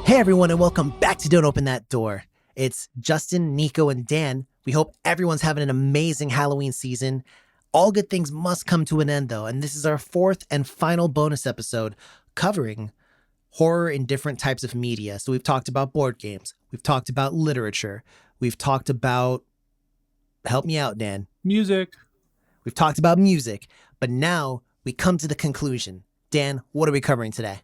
Hey everyone, and welcome back to Don't Open That Door. It's Justin, Nico, and Dan. We hope everyone's having an amazing Halloween season. All good things must come to an end though, and this is our fourth and final bonus episode covering horror in different types of media. So we've talked about board games, we've talked about literature, we've talked about, help me out, Dan. Music. We've talked about music, but now we come to the conclusion. Dan, what are we covering today?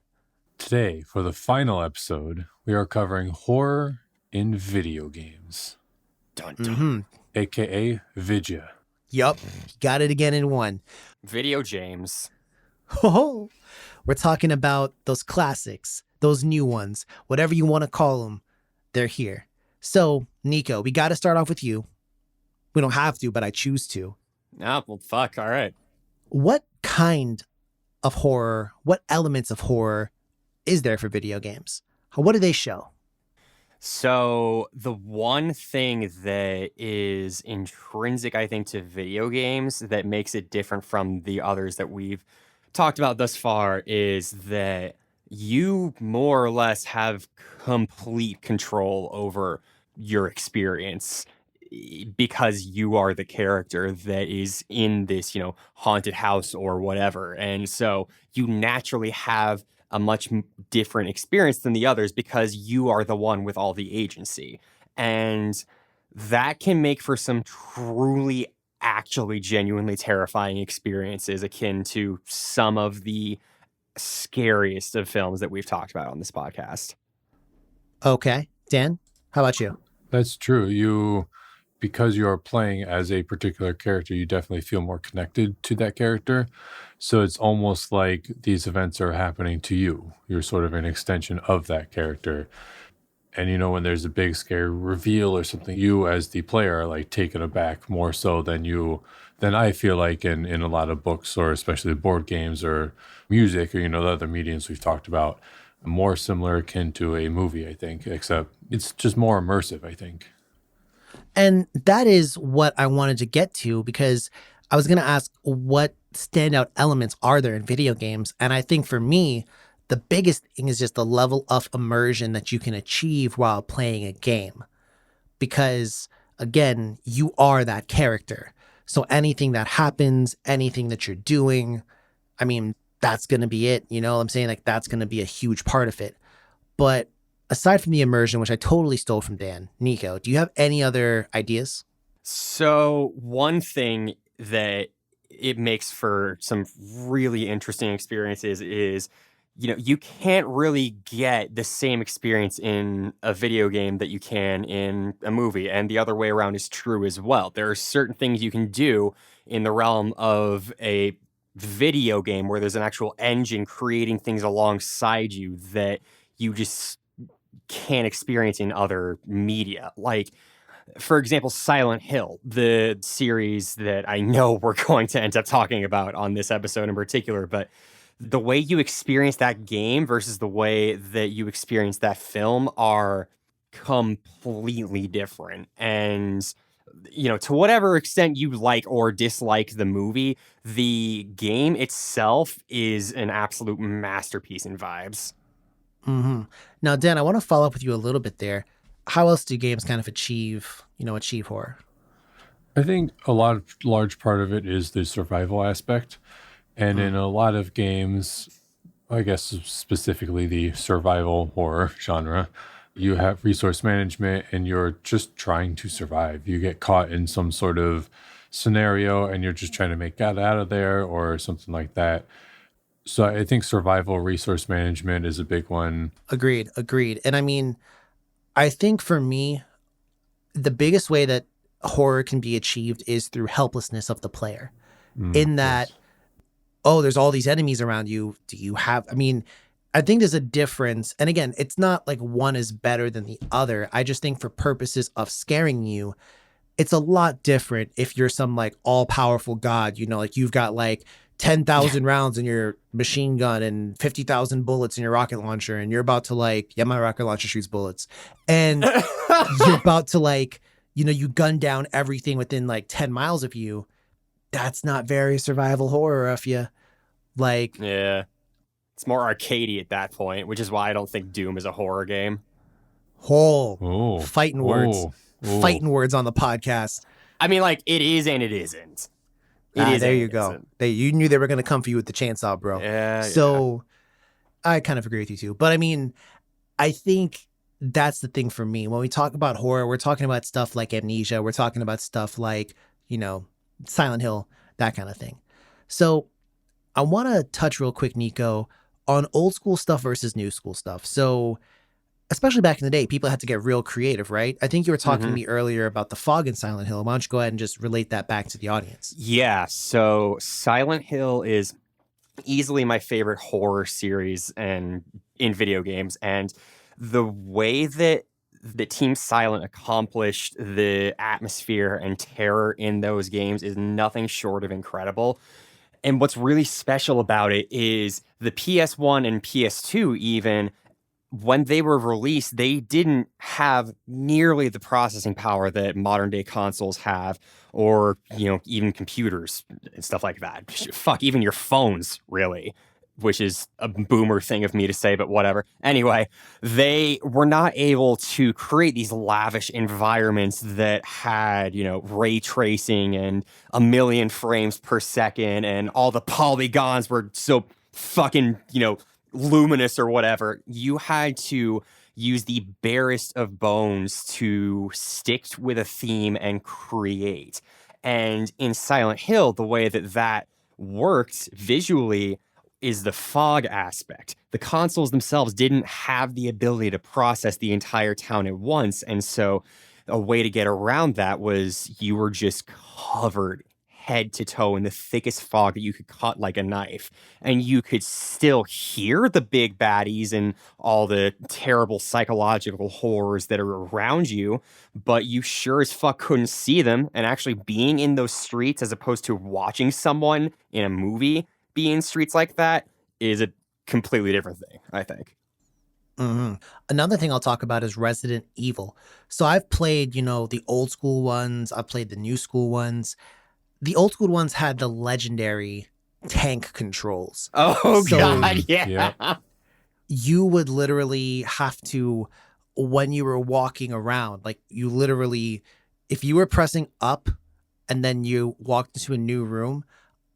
Today, for the final episode, we are covering horror in video games. Dun, dun. AKA Vidya. Yup, got it again in one. Video James. Oh, we're talking about those classics, those new ones, whatever you want to call them, they're here. So, Nico, we got to start off with you. We don't have to, but I choose to. Ah, well, fuck, all right. What kind of horror, what elements of horror is there for video games? What do they show? So the one thing that is intrinsic, I think, to video games that makes it different from the others that we've talked about thus far is that you more or less have complete control over your experience because you are the character that is in this, haunted house or whatever. And so you naturally have a much different experience than the others because you are the one with all the agency. And that can make for some truly, actually, genuinely terrifying experiences akin to some of the scariest of films that we've talked about on this podcast. Okay. Dan, how about you? That's true. Because you're playing as a particular character, you definitely feel more connected to that character. So it's almost like these events are happening to you. You're sort of an extension of that character. And when there's a big scary reveal or something, you as the player are like taken aback more so than I feel like in a lot of books or especially board games or music or, the other mediums we've talked about. More similar akin to a movie, I think, except it's just more immersive, I think. And that is what I wanted to get to because I was going to ask what standout elements are there in video games. And I think for me, the biggest thing is just the level of immersion that you can achieve while playing a game. Because again, you are that character. So anything that happens, anything that you're doing, that's going to be it. You know what I'm saying? Like that's going to be a huge part of it. But aside from the immersion, which I totally stole from Dan, Nico, do you have any other ideas? So one thing that it makes for some really interesting experiences is, you can't really get the same experience in a video game that you can in a movie. And the other way around is true as well. There are certain things you can do in the realm of a video game where there's an actual engine creating things alongside you that you just can't experience in other media. Like, for example, Silent Hill, the series that I know we're going to end up talking about on this episode in particular, but the way you experience that game versus the way that you experience that film are completely different. And, to whatever extent you like or dislike the movie, the game itself is an absolute masterpiece in vibes. Mm-hmm. Now, Dan, I want to follow up with you a little bit there. How else do games kind of achieve horror? I think a large part of it is the survival aspect. And in a lot of games, I guess specifically the survival horror genre, you have resource management and you're just trying to survive. You get caught in some sort of scenario and you're just trying to make it out of there or something like that. So I think survival resource management is a big one. Agreed. And I think for me, the biggest way that horror can be achieved is through helplessness of the player. In that, there's all these enemies around you. Do you have, I think there's a difference. And again, it's not like one is better than the other. I just think for purposes of scaring you, it's a lot different if you're some like all powerful God, like you've got like 10,000 rounds in your machine gun and 50,000 bullets in your rocket launcher. And you're about to my rocket launcher shoots bullets. And you're about to you gun down everything within 10 miles of you. That's not very survival horror of you. Yeah. It's more arcadey at that point, which is why I don't think Doom is a horror game. Fighting words. Fighting words on the podcast. I mean, like, it is and it isn't. There you go. You knew they were going to come for you with the chainsaw, bro. So I kind of agree with you too. But I mean, I think that's the thing for me. When we talk about horror, we're talking about stuff like Amnesia. We're talking about stuff like, Silent Hill, that kind of thing. So I want to touch real quick, Nico, on old school stuff versus new school stuff. So especially back in the day, people had to get real creative, right? I think you were talking to me earlier about the fog in Silent Hill. Why don't you go ahead and just relate that back to the audience? Yeah, so Silent Hill is easily my favorite horror series and in video games. And the way that the Team Silent accomplished the atmosphere and terror in those games is nothing short of incredible. And what's really special about it is the PS1 and PS2 even, when they were released, they didn't have nearly the processing power that modern day consoles have, or, even computers and stuff like that. Fuck, even your phones, really, which is a boomer thing of me to say, but whatever. Anyway, they were not able to create these lavish environments that had, ray tracing and a million frames per second, and all the polygons were so fucking, luminous or whatever. You had to use the barest of bones to stick with a theme and create. And in Silent Hill, the way that worked visually is the fog aspect. The consoles themselves didn't have the ability to process the entire town at once. And so a way to get around that was you were just covered head to toe in the thickest fog that you could cut like a knife, and you could still hear the big baddies and all the terrible psychological horrors that are around you, but you sure as fuck couldn't see them. And actually being in those streets, as opposed to watching someone in a movie be in streets like that, is a completely different thing, I think. Another thing I'll talk about is Resident Evil. So I've played, the old school ones. I've played the new school ones. The old school ones had the legendary tank controls. Oh, so, God, yeah. You would literally have to, when you were walking around, like you literally, if you were pressing up and then you walked into a new room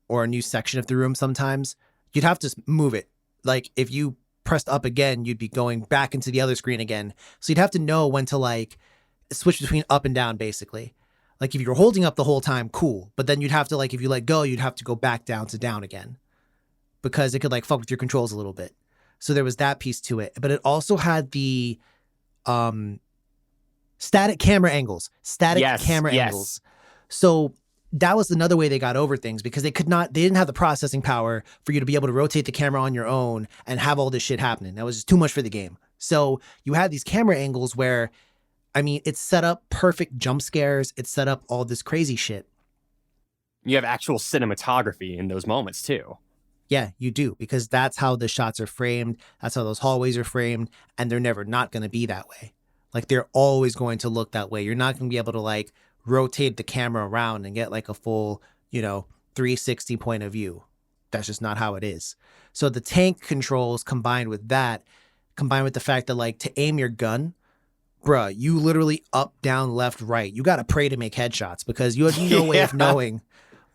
or a new section of the room sometimes, you'd have to move it. Like if you pressed up again, you'd be going back into the other screen again. So you'd have to know when to switch between up and down, basically. Like if you're holding up the whole time, cool. But then you'd have to if you let go, you'd have to go back down to down again, because it could fuck with your controls a little bit. So there was that piece to it. But it also had the static camera angles. Angles. So that was another way they got over things, because they didn't have the processing power for you to be able to rotate the camera on your own and have all this shit happening. That was just too much for the game. So you had these camera angles where, it's set up perfect jump scares. It's set up all this crazy shit. You have actual cinematography in those moments too. Yeah, you do, because that's how the shots are framed. That's how those hallways are framed. And they're never not going to be that way. They're always going to look that way. You're not going to be able to rotate the camera around and get a full, 360 point of view. That's just not how it is. So the tank controls combined with the fact that to aim your gun, bruh, you literally up, down, left, right. You got to pray to make headshots, because you have no way of knowing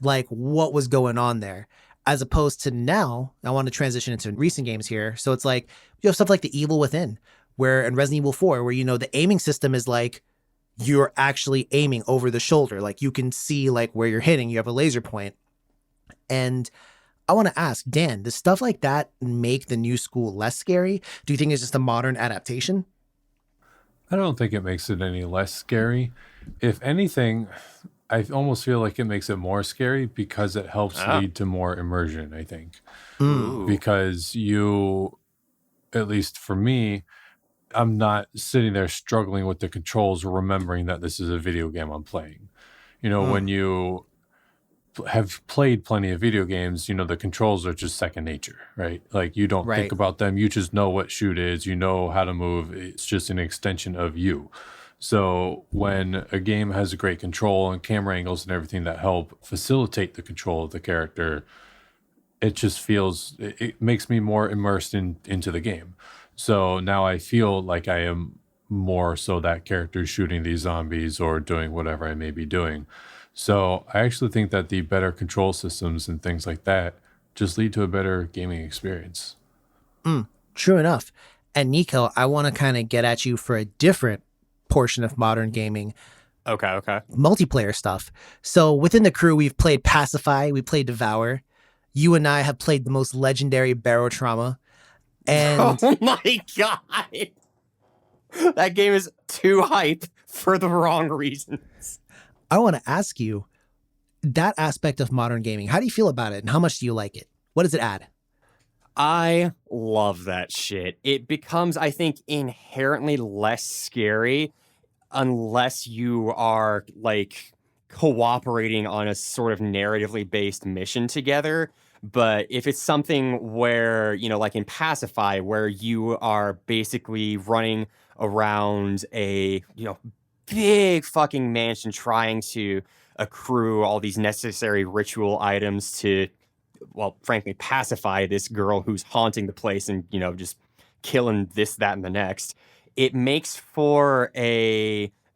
what was going on there. As opposed to now, I want to transition into recent games here. So it's you have stuff like The Evil Within, where in Resident Evil 4, where, the aiming system is you're actually aiming over the shoulder. You can see where you're hitting. You have a laser point. And I want to ask, Dan, does stuff like that make the new school less scary? Do you think it's just a modern adaptation? I don't think it makes it any less scary. If anything, I almost feel like it makes it more scary, because it helps lead to more immersion, I think. Because you, at least for me, I'm not sitting there struggling with the controls, remembering that this is a video game I'm playing. When you have played plenty of video games, the controls are just second nature, right? You don't think about them. You just know what shoot is. You know how to move. It's just an extension of you. So when a game has a great control and camera angles and everything that help facilitate the control of the character, it just feels, it makes me more immersed into the game. So now I feel like I am more so that character shooting these zombies or doing whatever I may be doing. So I actually think that the better control systems and things like that just lead to a better gaming experience. True enough. And Nico, I want to kind of get at you for a different portion of modern gaming, Okay. multiplayer stuff. So within the crew, we've played Pacify, we played Devour. You and I have played the most legendary Barotrauma. And Oh my god. That game is too hype for the wrong reasons. I want to ask you, that aspect of modern gaming, how do you feel about it and how much do you like it? What does it add? I love that shit. It becomes, I think, inherently less scary unless you are like cooperating on a sort of narratively based mission together. But if it's something where, like in Pacify, where you are basically running around a, big fucking mansion trying to accrue all these necessary ritual items to, well, frankly, pacify this girl who's haunting the place and, just killing this, that, and the next, it makes for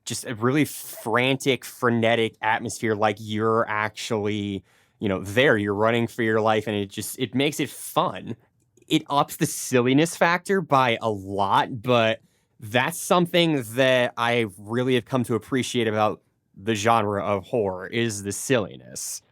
just a really frantic, frenetic atmosphere, like you're actually, there, you're running for your life, and it makes it fun. It ups the silliness factor by a lot, but that's something that I really have come to appreciate about the genre of horror is the silliness.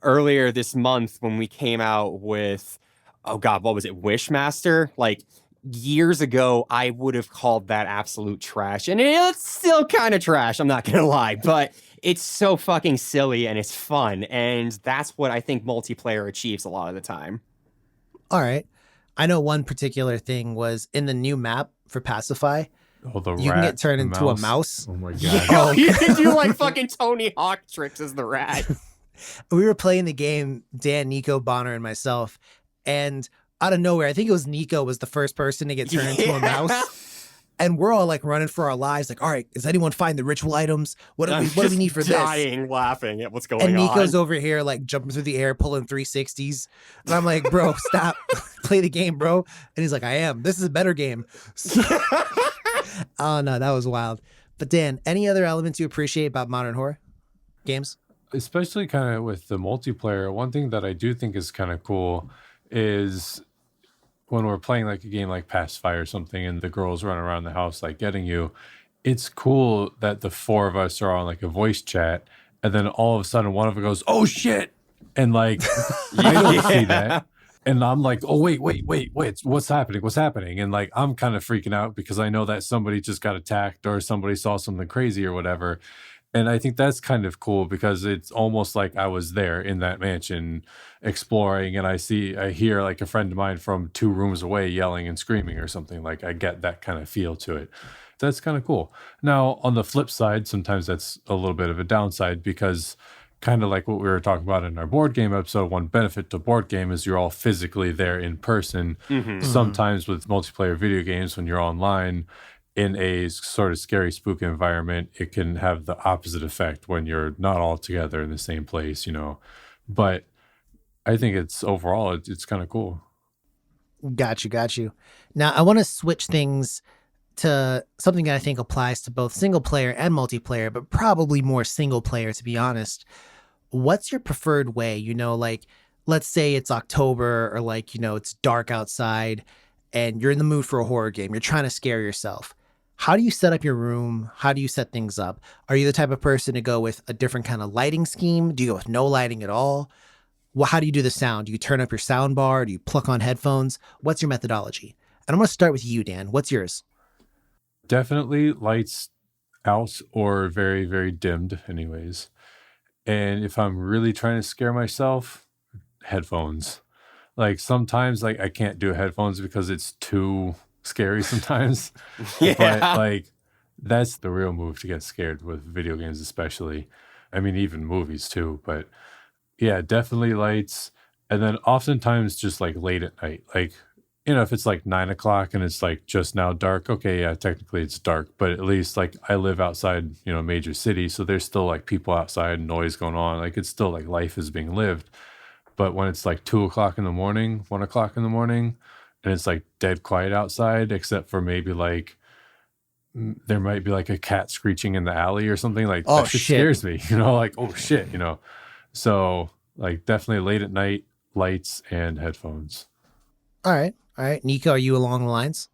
Earlier this month when we came out with, oh God, what was it? Wishmaster? Like years ago, I would have called that absolute trash. And it's still kind of trash, I'm not going to lie, but it's so fucking silly and it's fun. And that's what I think multiplayer achieves a lot of the time. All right. I know one particular thing was in the new map for Pacify. Oh, the you rat, can get turned into mouse. a mouse. Oh my god. Oh, you can do like fucking Tony Hawk tricks as the rat. We were playing the game, Dan, Nico, Bonner, and myself, and out of nowhere, I think it was Nico was the first person to get turned into a mouse. And we're all like running for our lives, like, all right, does anyone find the ritual items? What do we need for dying, laughing at what's going on? And on. Nico's over here like jumping through the air, pulling 360s. And I'm like, bro, stop. Play the game, bro. And he's like, I am. This is a better game. Oh no, that was wild. But Dan, any other elements you appreciate about modern horror games? Especially kind of with the multiplayer, one thing that I do think is kind of cool is when we're playing like a game like Pacify or something and the girls run around the house like getting you, it's cool that the four of us are on like a voice chat and then all of a sudden one of them goes, oh shit, and like I don't see that. And I'm like, oh, wait, what's happening? And like, I'm kind of freaking out because I know that somebody just got attacked or somebody saw something crazy or whatever. And I think that's kind of cool because it's almost like I was there in that mansion exploring and I hear like a friend of mine from 2 rooms away yelling and screaming or something. Like I get that kind of feel to it. That's kind of cool. Now, on the flip side, sometimes that's a little bit of a downside because kind of like what we were talking about in our board game episode, one benefit to board game is you're all physically there in person. Mm-hmm. Sometimes with multiplayer video games, when you're online in a sort of scary, spooky environment, it can have the opposite effect when you're not all together in the same place, But I think it's kind of cool. Got you. Now, I want to switch things to something that I think applies to both single player and multiplayer, but probably more single player, to be honest. What's your preferred way? Like, let's say it's October or like, it's dark outside and you're in the mood for a horror game. You're trying to scare yourself. How do you set up your room? How do you set things up? Are you the type of person to go with a different kind of lighting scheme? Do you go with no lighting at all? Well, how do you do the sound? Do you turn up your sound bar? Do you pluck on headphones? What's your methodology? And I'm going to start with you, Dan. What's yours? Definitely lights out or very, very dimmed anyways. And if I'm really trying to scare myself, headphones. Like sometimes like I can't do headphones because it's too scary sometimes. Yeah. But like that's the real move to get scared with video games especially. I mean even movies too, but yeah, definitely lights. And then oftentimes just like late at night, like if it's like 9 o'clock and it's like just now dark, okay, yeah, technically it's dark, but at least like I live outside, a major city, so there's still like people outside, noise going on, like it's still like life is being lived. But when it's like 2 o'clock in the morning, 1 o'clock in the morning, and it's like dead quiet outside, except for maybe like there might be like a cat screeching in the alley or something, like Oh, that shit shit. scares me, like, oh shit, So like definitely late at night, lights and headphones. All right. Nico, are you along the lines?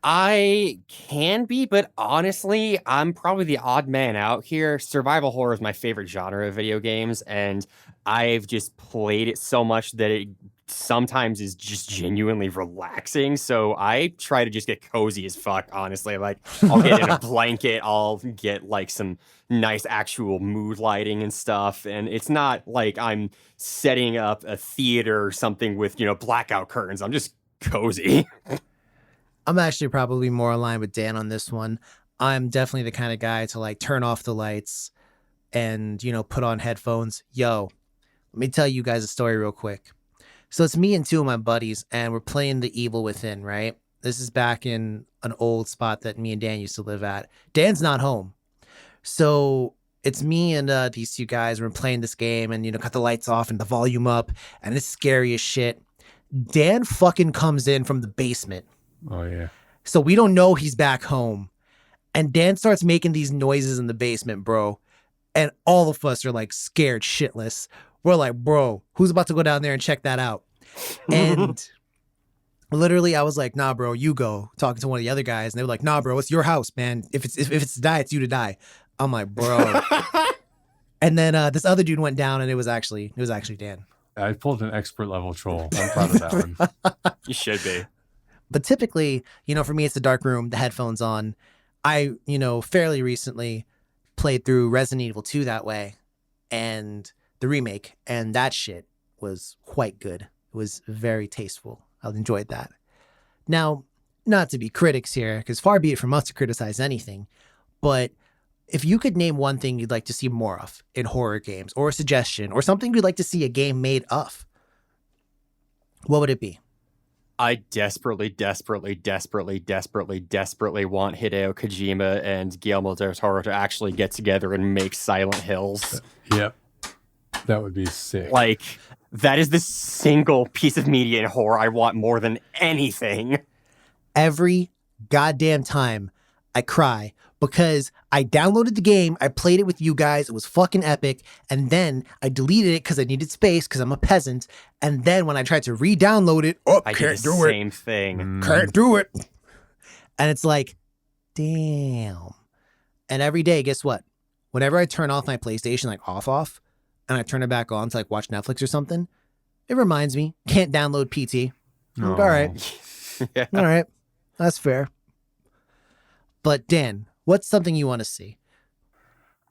I can be, but honestly, I'm probably the odd man out here. Survival horror is my favorite genre of video games, and I've just played it so much that it sometimes is just genuinely relaxing. So I try to just get cozy as fuck, honestly. Like, I'll get in a blanket, I'll get like some nice actual mood lighting and stuff. And it's not like I'm setting up a theater or something with, blackout curtains. I'm just cozy. I'm actually probably more aligned with Dan on this one. I'm definitely the kind of guy to like turn off the lights and, put on headphones. Yo, let me tell you guys a story real quick. So it's me and two of my buddies, and we're playing The Evil Within, right? This is back in an old spot that me and Dan used to live at. Dan's not home. So it's me and these two guys. We're playing this game and, cut the lights off and the volume up, and it's scary as shit. Dan fucking comes in from the basement. Oh, yeah. So we don't know he's back home. And Dan starts making these noises in the basement, bro. And all of us are like scared shitless. We're like, bro, who's about to go down there and check that out? And literally I was like, nah, bro, you go. Talking to one of the other guys. And they were like, nah, bro, it's your house, man. If it's to die, it's you to die. I'm like, bro. And then this other dude went down, and it was actually Dan. I pulled an expert level troll. I'm proud of that one. You should be. But typically, for me, it's the dark room, the headphones on. I, fairly recently played through Resident Evil 2 that way, and the remake, and that shit was quite good. It was very tasteful. I enjoyed that. Now, not to be critics here, because far be it from us to criticize anything, but if you could name one thing you'd like to see more of in horror games, or a suggestion, or something you'd like to see a game made of, what would it be? I desperately want Hideo Kojima and Guillermo del Toro to actually get together and make Silent Hills. Yep. That would be sick. Like, that is the single piece of media in horror I want more than anything. Every goddamn time I cry because I downloaded the game, I played it with you guys, it was fucking epic, and then I deleted it because I needed space because I'm a peasant, and then when I tried to re-download it, I did the same thing. Can't do it. And it's like, damn. And every day, guess what? Whenever I turn off my PlayStation, like off, and I turn it back on to like watch Netflix or something, it reminds me, can't download PT. Like, all right. Yeah. All right. That's fair. But Dan, what's something you want to see?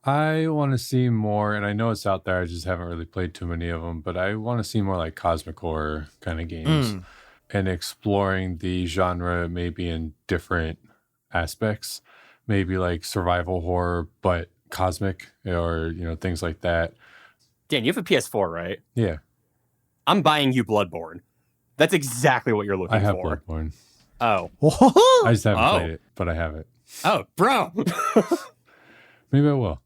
I want to see more, and I know it's out there, I just haven't really played too many of them, but I want to see more like cosmic horror kind of games and exploring the genre maybe in different aspects, maybe like survival horror, but cosmic, or, things like that. Dan, you have a PS4, right? Yeah. I'm buying you Bloodborne. That's exactly what you're looking I have for. Bloodborne. Oh. I just haven't played it, but I have it. Oh, bro. Maybe I will.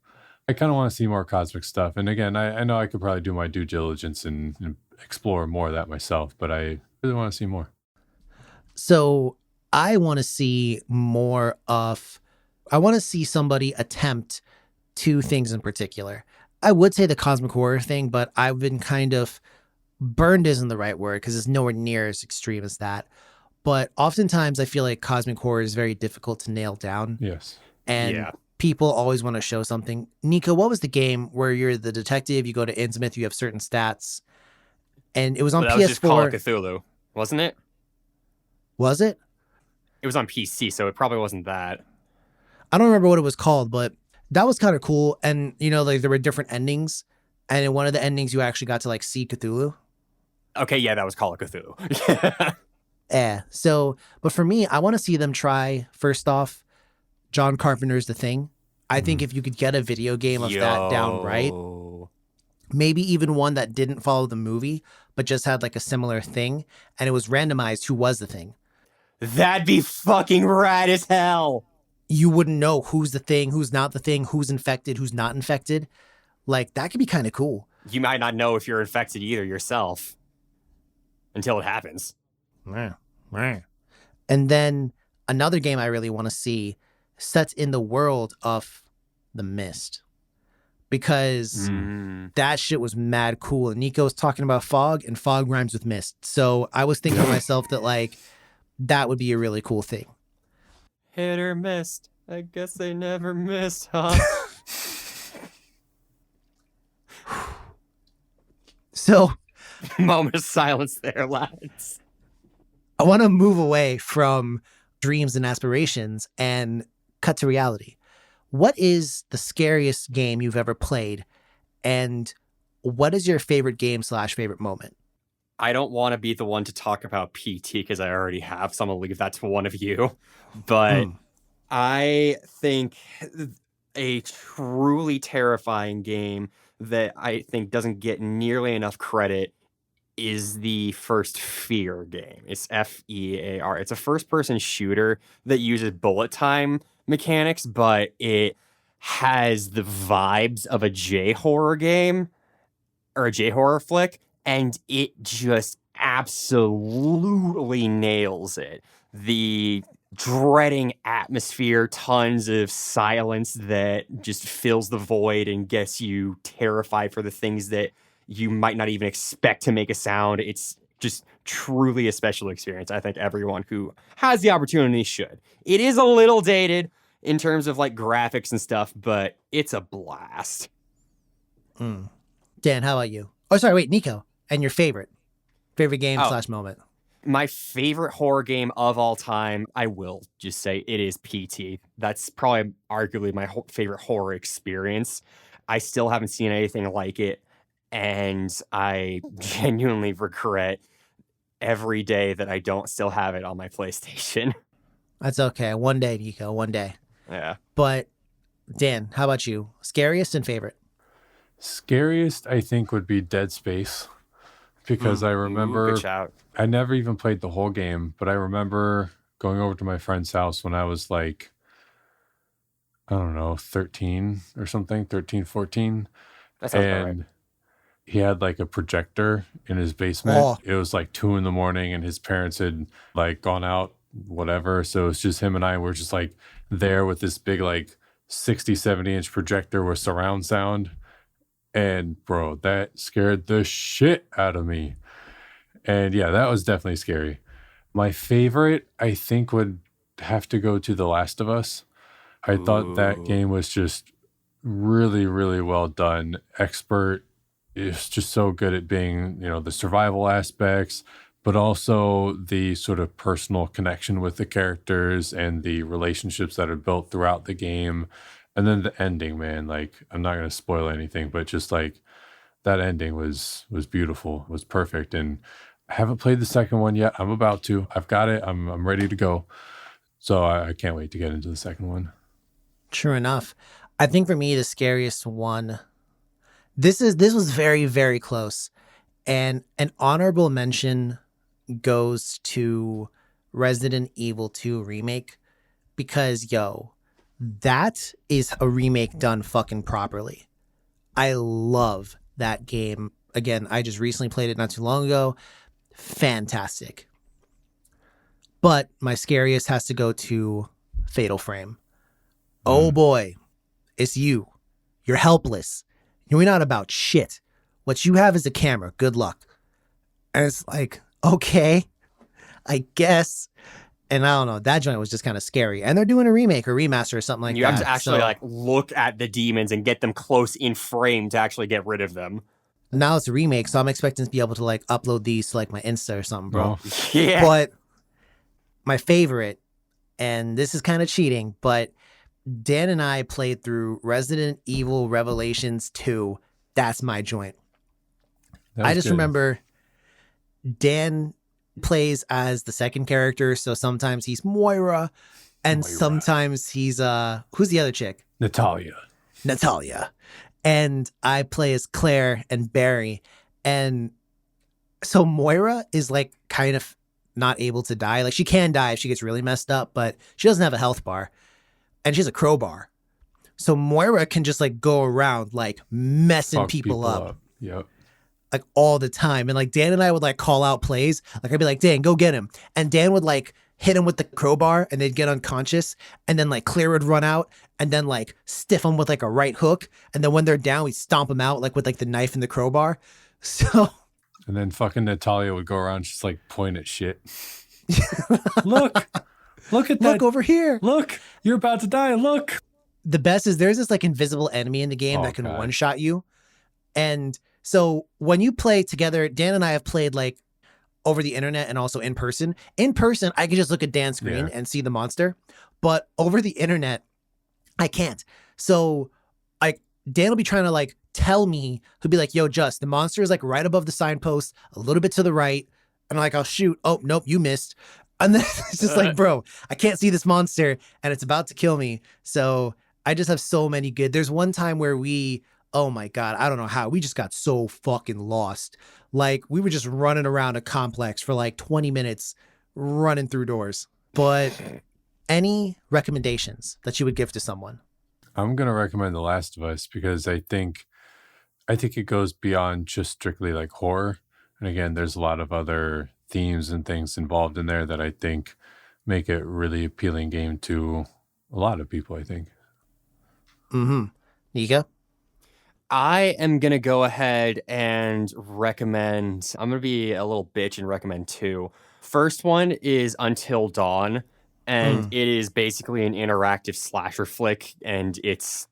I kind of want to see more cosmic stuff. And again, I know I could probably do my due diligence and explore more of that myself, but I really want to see more. So I want to see I want to see somebody attempt two things in particular. I would say the cosmic horror thing, but I've been kind of burned isn't the right word because it's nowhere near as extreme as that. But oftentimes I feel like cosmic horror is very difficult to nail down. Yes. And people always want to show something. Nico, what was the game where you're the detective, you go to Innsmouth, you have certain stats, and it was on PS4. That was just Call of Cthulhu, wasn't it? Was it? It was on PC, so it probably wasn't that. I don't remember what it was called, but that was kind of cool. And, like there were different endings. And in one of the endings, you actually got to like see Cthulhu. Okay, yeah, that was Call of Cthulhu. Yeah. So, but for me, I want to see them try, first off, John Carpenter's The Thing. I think if you could get a video game of that down right, maybe even one that didn't follow the movie, but just had like a similar thing, and it was randomized who was the thing. That'd be fucking rad as hell. You wouldn't know who's the thing, who's not the thing, who's infected, who's not infected. Like, that could be kind of cool. you might not know if you're infected either yourself until it happens. And then another game I really want to see sets in the world of The Mist, because that shit was mad cool. And Nico was talking about fog, and fog rhymes with mist. So I was thinking to myself that like that would be a really cool thing. Hit or missed. I guess they never missed, huh? So Moment of silence there, lads. I want to move away from dreams and aspirations and cut to reality. What is the scariest game you've ever played? And what is your favorite game / favorite moment? I don't want to be the one to talk about PT because I already have, so I'm going to leave that to one of you. But I think a truly terrifying game that I think doesn't get nearly enough credit is the first Fear game. It's FEAR. It's a first-person shooter that uses bullet time mechanics, but it has the vibes of a J-horror game or a J-horror flick, and it just absolutely nails it. The dreading atmosphere, tons of silence that just fills the void and gets you terrified for the things that you might not even expect to make a sound. It's just truly a special experience. I think everyone who has the opportunity should. It is a little dated in terms of like graphics and stuff, but it's a blast. Dan, how about you? Oh, sorry, wait, Nico. And your favorite game / moment? My favorite horror game of all time, I will just say it is PT. That's probably arguably my favorite horror experience. I still haven't seen anything like it, and I genuinely regret every day that I don't still have it on my PlayStation. That's okay. One day, Nico, one day. Yeah. But Dan, how about you? Scariest and favorite? Scariest, I think, would be Dead Space, because I remember good shout. I never even played the whole game, but I remember going over to my friend's house when I was like, I don't know, 13 or something, 13, 14. That sounds about right. And he had like a projector in his basement. Oh. It was like 2 a.m. and his parents had like gone out, whatever. So it's just him and I were just like there with this big like 60, 70-inch projector with surround sound. And bro, that scared the shit out of me. And yeah, that was definitely scary. My favorite, I think, would have to go to The Last of Us. I thought that game was just really, really well done. Expert is just so good at being, the survival aspects, but also the sort of personal connection with the characters and the relationships that are built throughout the game. And then the ending, man, like I'm not going to spoil anything, but just like that ending was beautiful, was perfect. And I haven't played the second one yet. I'm about to. I've got it. I'm ready to go. So I can't wait to get into the second one. True enough. I think for me, the scariest one, this was very, very close. And an honorable mention goes to Resident Evil 2 Remake, because, that is a remake done fucking properly. I love that game. Again, I just recently played it not too long ago. Fantastic. But my scariest has to go to Fatal Frame. Oh boy, it's you. You're helpless. You're not about shit. What you have is a camera. Good luck. And it's like, okay, I guess. And I don't know, that joint was just kind of scary. And they're doing a remake or remaster or something like that. You have to actually look at the demons and get them close in frame to actually get rid of them. Now it's a remake, so I'm expecting to be able to upload these to my Insta or something, bro. Oh. Yeah. But my favorite, and this is kind of cheating, but Dan and I played through Resident Evil Revelations 2. That's my joint. I just remember Dan plays as the second character, so sometimes he's Moira, and sometimes he's who's the other chick? Natalia. And I play as Claire and Barry. And so Moira is kind of not able to die. She can die if she gets really messed up, but she doesn't have a health bar. And she has a crowbar. So Moira can just go around messing people up. Yep. Like all the time. And like Dan and I would like call out plays. Like I'd be like, Dan, go get him. And Dan would like hit him with the crowbar and they'd get unconscious. And then like Claire would run out and then like stiff them with like a right hook. And then when they're down, we'd stomp them out like with like the knife and the crowbar. So. And then fucking Natalia would go around just like point at shit. Look at that. Look over here. Look, you're about to die. Look. The best is there's this like invisible enemy in the game that can one shot you. And so when you play together, Dan and I have played like over the internet and also in person. In person, I can just look at Dan's screen and see the monster. But over the internet, I can't. So like Dan will be trying to like tell me, he'll be like, yo, Just, the monster is like right above the signpost, a little bit to the right. And I'm like, I'll shoot. Oh, nope, you missed. And then it's just like, bro, I can't see this monster and it's about to kill me. So I just have so many good. There's one time where oh my God, I don't know how. We just got so fucking lost. Like we were just running around a complex for like 20 minutes, running through doors. But any recommendations that you would give to someone? I'm going to recommend The Last of Us because I think it goes beyond just strictly like horror. And again, there's a lot of other themes and things involved in there that I think make it a really appealing game to a lot of people, I think. Mm-hmm. Nika? I am going to go ahead and recommend, I'm going to be a little bitch and recommend two. First one is Until Dawn, and it is basically an interactive slasher flick, and it's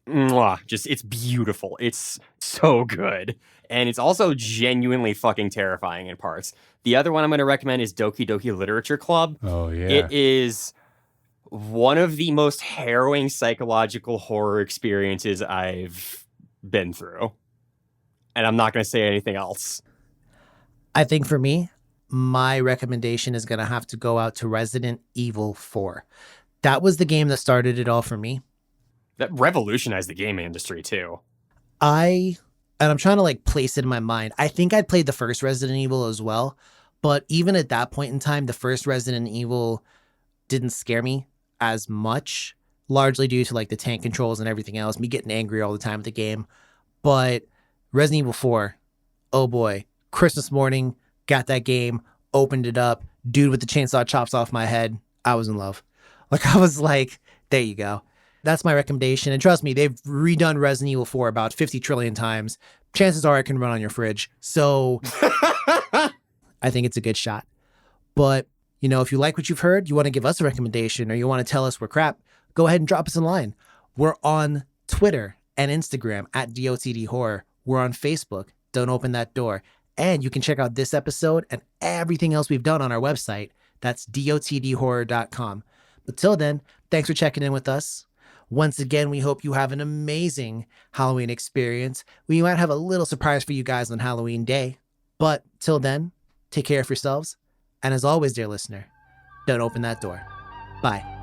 it's beautiful. It's so good. And it's also genuinely fucking terrifying in parts. The other one I'm going to recommend is Doki Doki Literature Club. Oh, yeah. It is one of the most harrowing psychological horror experiences I've been through. And I'm not going to say anything else. I think for me, my recommendation is going to have to go out to Resident Evil 4. That was the game that started it all for me. That revolutionized the gaming industry too. And I'm trying to like place it in my mind. I think I'd played the first Resident Evil as well. But even at that point in time, the first Resident Evil didn't scare me as much, largely due to like the tank controls and everything else, me getting angry all the time at the game. But Resident Evil 4, oh boy, Christmas morning, got that game, opened it up, dude with the chainsaw chops off my head. I was in love. Like I was like, there you go. That's my recommendation. And trust me, they've redone Resident Evil 4 about 50 trillion times. Chances are it can run on your fridge. So I think it's a good shot. But, you know, if you like what you've heard, you want to give us a recommendation or you want to tell us we're crap, go ahead and drop us a line. We're on Twitter and Instagram at DOtD Horror. We're on Facebook. Don't open that door. And you can check out this episode and everything else we've done on our website. That's DOtDhorror.com. But till then, thanks for checking in with us. Once again, we hope you have an amazing Halloween experience. We might have a little surprise for you guys on Halloween Day. But till then, take care of yourselves. And as always, dear listener, don't open that door. Bye.